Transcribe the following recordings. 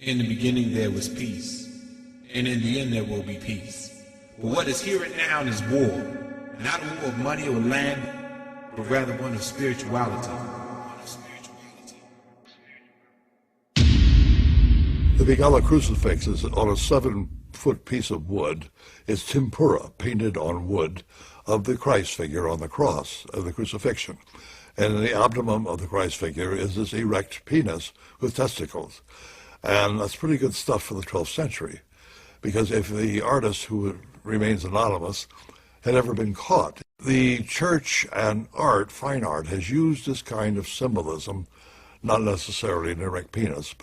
In the beginning there was peace, and in the end there will be peace. But what is here and now is war, not a war of money or land, but rather one of spirituality. The Bengala crucifix is on a 7-foot piece of wood. It's tempera painted on wood of the Christ figure on the cross of the crucifixion. And in the abdomen of the Christ figure is this erect penis with testicles. And that's pretty good stuff for the 12th century, because if the artist, who remains anonymous, had ever been caught, the church and art, fine art, has used this kind of symbolism, not necessarily an erect penis,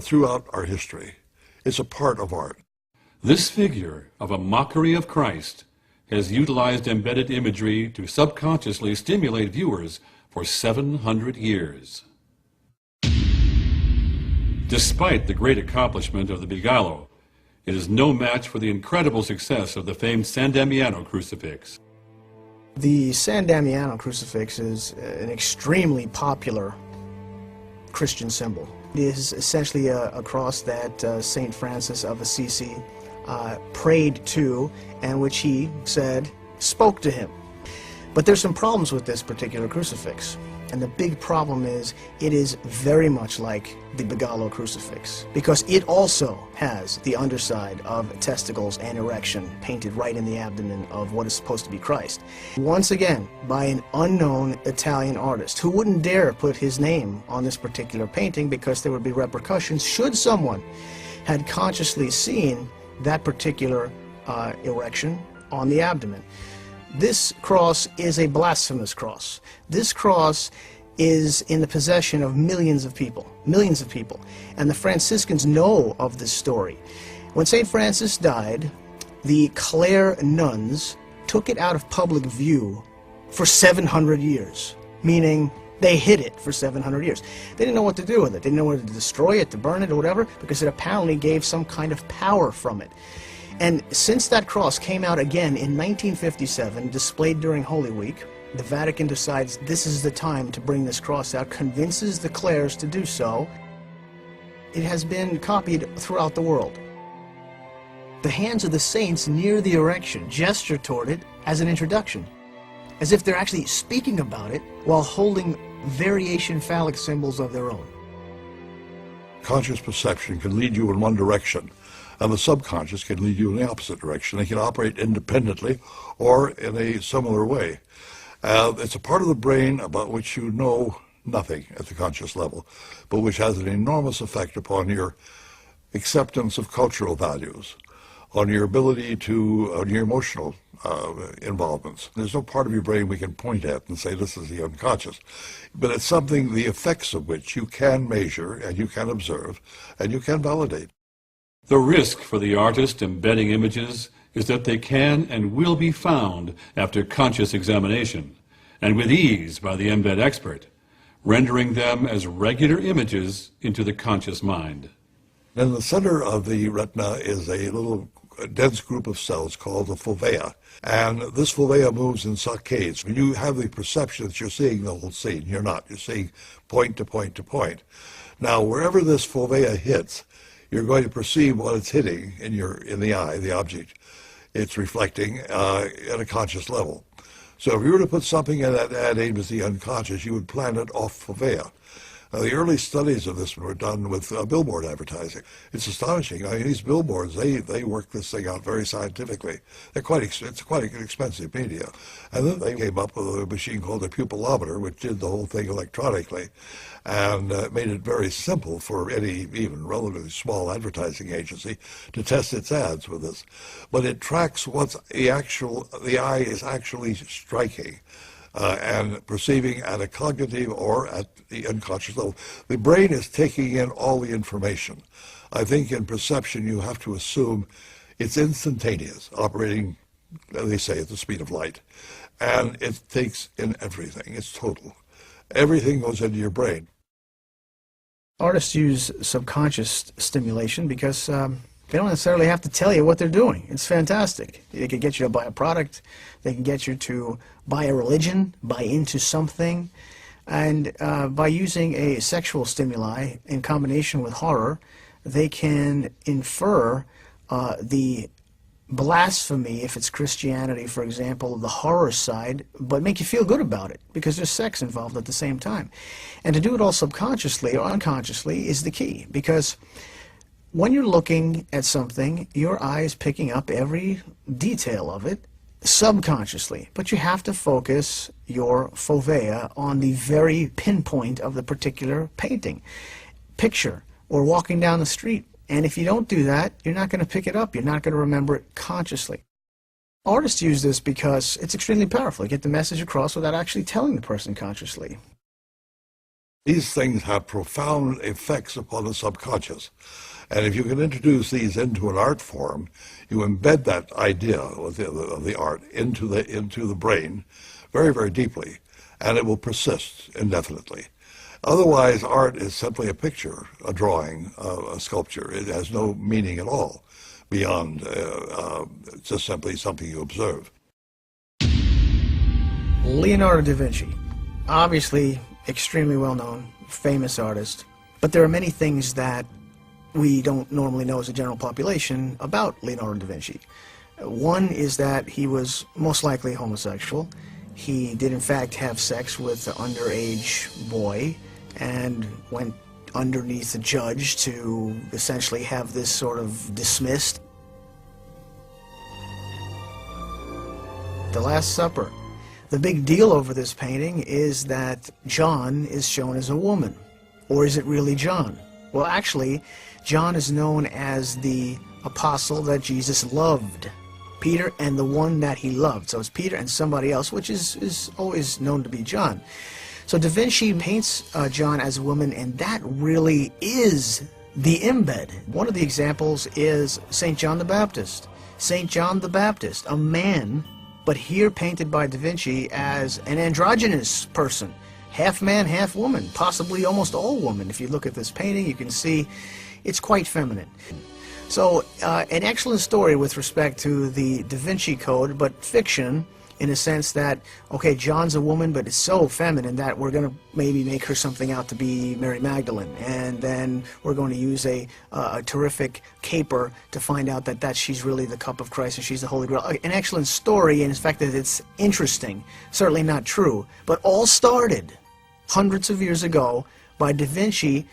throughout our history. It's a part of art. This figure of a mockery of Christ has utilized embedded imagery to subconsciously stimulate viewers for 700 years. Despite the great accomplishment of the Bengala, it is no match for the incredible success of the famed San Damiano crucifix. The San Damiano crucifix is an extremely popular Christian symbol. It is essentially a cross that St. Francis of Assisi prayed to, and which he said spoke to him. But there's some problems with this particular crucifix. And the big problem is it is very much like the Bengala crucifix, because it also has the underside of testicles and erection painted right in the abdomen of what is supposed to be Christ. Once again, by an unknown Italian artist who wouldn't dare put his name on this particular painting because there would be repercussions should someone had consciously seen that particular erection on the abdomen. This cross is a blasphemous cross. This cross is in the possession of millions of people, and the Franciscans know of this story. When St. Francis died, the Clare nuns took it out of public view for 700 years, meaning they hid it for 700 years. They didn't know what to do with it. They didn't know whether to destroy it, to burn it, or whatever, because it apparently gave some kind of power from it. And since that cross came out again in 1957, displayed during Holy Week, the Vatican decides this is the time to bring this cross out, convinces the Clares to do so. It has been copied throughout the world. The hands of the saints near the erection gesture toward it as an introduction, as if they're actually speaking about it while holding variation phallic symbols of their own. Conscious perception can lead you in one direction, and the subconscious can lead you in the opposite direction. They can operate independently or in a similar way. It's a part of the brain about which you know nothing at the conscious level, but which has an enormous effect upon your acceptance of cultural values, on your ability to, on your emotional involvements. There's no part of your brain we can point at and say this is the unconscious, but it's something, the effects of which you can measure and you can observe and you can validate. The risk for the artist embedding images is that they can and will be found after conscious examination, and with ease by the embed expert, rendering them as regular images into the conscious mind. In the center of the retina is a little dense group of cells called the fovea, and this fovea moves in saccades. When you have the perception that you're seeing the whole scene, you're not. You're seeing point to point to point. Now, wherever this fovea hits, you're going to perceive what it's hitting in the eye, the object it's reflecting at a conscious level. So if you were to put something in that aimed at the unconscious, you would plant it off fovea. The early studies of this were done with billboard advertising. It's astonishing. I mean, these billboards, they work this thing out very scientifically. It's quite an expensive media. And then they came up with a machine called a pupillometer, which did the whole thing electronically, and made it very simple for any even relatively small advertising agency to test its ads with this. But it tracks what the eye is actually striking. And perceiving at a cognitive or at the unconscious level. The brain is taking in all the information. I think in perception you have to assume it's instantaneous, operating, they say, at the speed of light. And it takes in everything. It's total. Everything goes into your brain. Artists use subconscious stimulation because they don't necessarily have to tell you what they're doing. It's fantastic. They can get you to buy a product. They can get you to buy a religion, buy into something. And by using a sexual stimuli in combination with horror, they can infer the blasphemy, if it's Christianity, for example, the horror side, but make you feel good about it because there's sex involved at the same time. And to do it all subconsciously or unconsciously is the key, because when you're looking at something, your eye is picking up every detail of it subconsciously, but you have to focus your fovea on the very pinpoint of the particular painting, picture, or walking down the street. And if you don't do that, you're not going to pick it up. You're not going to remember it consciously. Artists use this because it's extremely powerful. You get the message across without actually telling the person consciously. These things have profound effects upon the subconscious. And if you can introduce these into an art form, you embed that idea of the art into the brain very, very deeply, and it will persist indefinitely. Otherwise, art is simply a picture, a drawing, a sculpture. It has no meaning at all beyond just simply something you observe. Leonardo da Vinci, obviously extremely well-known, famous artist, but there are many things that we don't normally know as a general population about Leonardo da Vinci. One is that he was most likely homosexual. He did in fact have sex with an underage boy and went underneath the judge to essentially have this sort of dismissed. The Last Supper. The big deal over this painting is that John is shown as a woman. Or is it really John? Well, actually, John is known as the apostle that Jesus loved. Peter and the one that he loved. So it's Peter and somebody else, which is always known to be John. So Da Vinci paints John as a woman, and that really is the embed. One of the examples is St. John the Baptist. St. John the Baptist, a man, but here painted by Da Vinci as an androgynous person. Half man, half woman, possibly almost all woman. If you look at this painting, you can see it's quite feminine. So an excellent story with respect to the Da Vinci Code, but fiction in a sense that, okay, John's a woman, but it's so feminine that we're going to maybe make her something out to be Mary Magdalene, and then we're going to use a terrific caper to find out that she's really the cup of Christ and she's the Holy Grail. An excellent story, and in fact that it's interesting, certainly not true, but all started hundreds of years ago by Da Vinci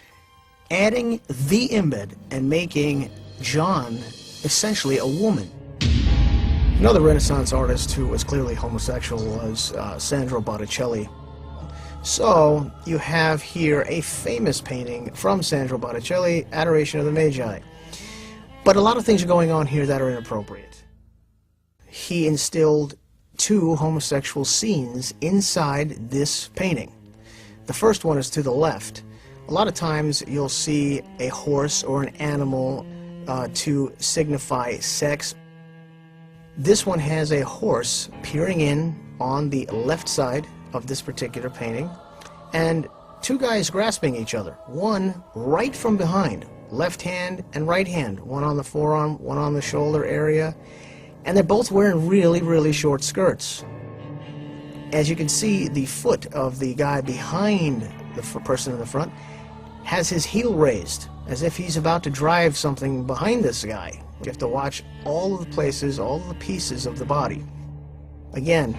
adding the embed and making John essentially a woman. Another Renaissance artist who was clearly homosexual was Sandro Botticelli. So you have here a famous painting from Sandro Botticelli, Adoration of the Magi. But a lot of things are going on here that are inappropriate. He instilled two homosexual scenes inside this painting. The first one is to the left. A lot of times you'll see a horse or an animal to signify sex. This one has a horse peering in on the left side of this particular painting, and two guys grasping each other, one right from behind, left hand and right hand, one on the forearm, one on the shoulder area, and they're both wearing really, really short skirts. As you can see, the foot of the guy behind the person in the front has his heel raised, as if he's about to drive something behind this guy. You have to watch all of the places, all of the pieces of the body. Again,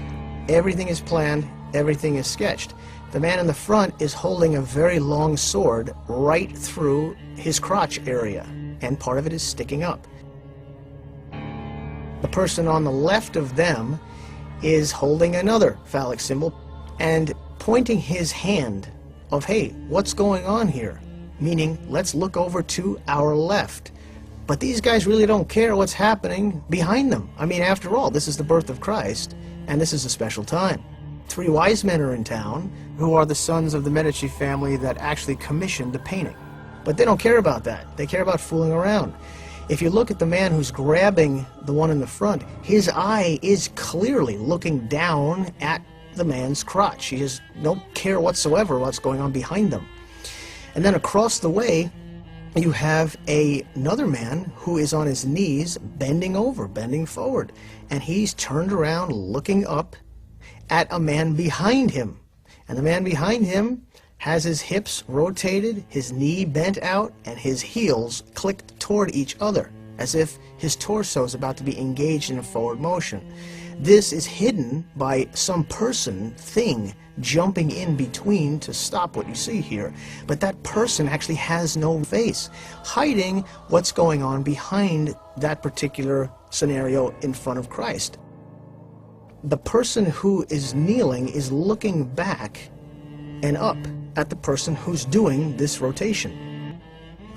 everything is planned, everything is sketched. The man in the front is holding a very long sword right through his crotch area, and part of it is sticking up. The person on the left of them is holding another phallic symbol and pointing his hand of, hey, what's going on here? Meaning, let's look over to our left. But these guys really don't care what's happening behind them. I mean, after all, this is the birth of Christ, and this is a special time. Three wise men are in town who are the sons of the Medici family that actually commissioned the painting. But they don't care about that. They care about fooling around. If you look at the man who's grabbing the one in the front, his eye is clearly looking down at the man's crotch. He just don't care whatsoever what's going on behind them. And then across the way, you have another man who is on his knees, bending over, bending forward. And he's turned around looking up at a man behind him. And the man behind him has his hips rotated, his knee bent out, and his heels clicked toward each other, as if his torso is about to be engaged in a forward motion. This is hidden by some person, thing, jumping in between to stop what you see here. But that person actually has no face, hiding what's going on behind that particular scenario in front of Christ. The person who is kneeling is looking back and up at the person who's doing this rotation.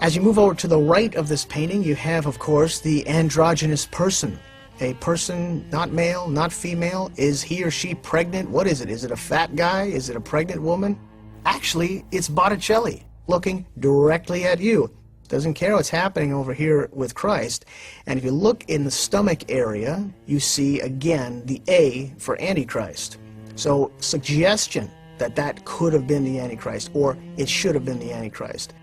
As you move over to the right of this painting, you have, of course, the androgynous person. A person, not male, not female. Is he or she pregnant? What is it? Is it a fat guy? Is it a pregnant woman? Actually, it's Botticelli looking directly at you. Doesn't care what's happening over here with Christ. And if you look in the stomach area, you see again the A for Antichrist. So suggestion that that could have been the Antichrist, or it should have been the Antichrist.